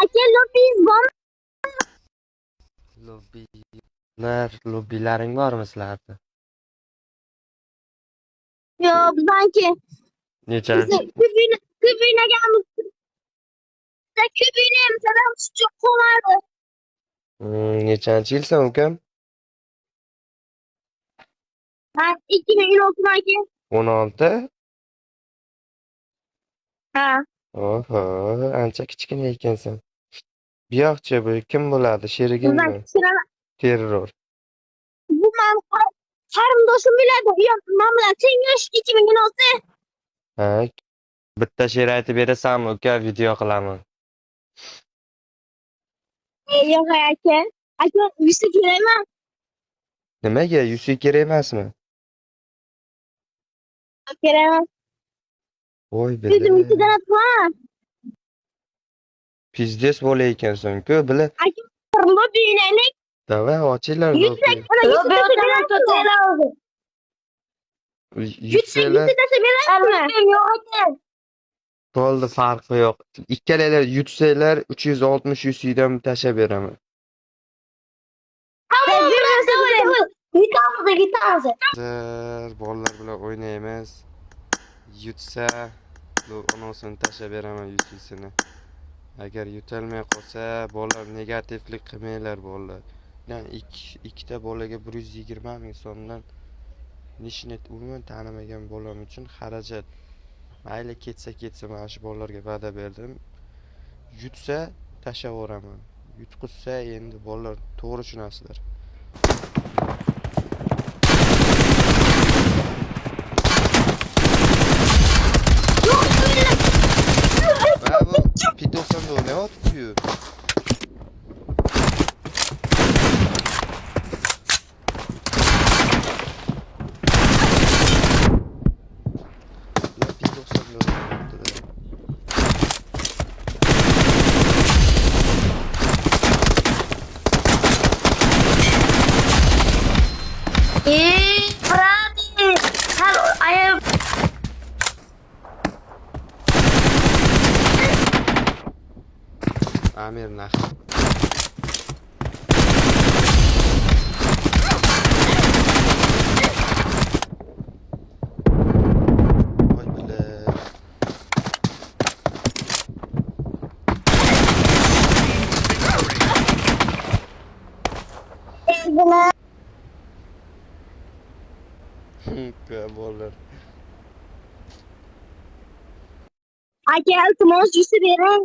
Aka lobbiyiz bormi? Lobbilaring bormi sizlarda? Yo'q, bizanki. Nechanchi? Ko'p o'ynaganmiz. Ko'p o'ynaymiz, adam chuchuq qoladi. Nechanchi yilsan ukam? Ben 2016'daki. 16? Ha. Oho, ancha kichkina ekansan. Buyoqchi bu kim bo'ladi? Bizden Sherigingmi? kişiler. Terror. Bu qarindoshim bo'ladi. Men bilan teng yosh 2016. Ha, bitta she'r aytib berasanmi uka? Video qilaman. Yo'q aka. Aka, uysi kerakmi? Nimaga? Yusi kerak emasmi? Kerakmi? Voy O'zim bili. ichidan atman. Pizdes bo'la ekansan-ku, bili. Aka, lobby o'ynaylik. Davay, ochinglar Yuksak, lobbi. lobby o'taman, to'taylar oldi. Yutsanglar Yuksak belasizmi? Yo'q aka. bo'ldi, farqi yo'q. Ikkalalar yutsanglar 360 yusidan tashlab beraman. Yutamiz. Bolalar bilan o'ynaymiz. Yutsa, unosini tashlab beraman yusisini. Agar yutalmay qolsa, bolalar negativlik qilmanglar bolalar. Yani ikkita bolaga 120 ming so'mdan nishnet umuman tanimagan bolam uchun xarajat. Mayli ketsa mana shu bolalarga va'da berdim. Yutsa tashlayveraman. Yutqizsa endi bolalar to'g'ri tushunasizlar. Va bu P90'da oynayapti-ku. Brady. Hello, I am. Amir nax. Voy bile. Bolalar. Aka, iltimos, yusi bering.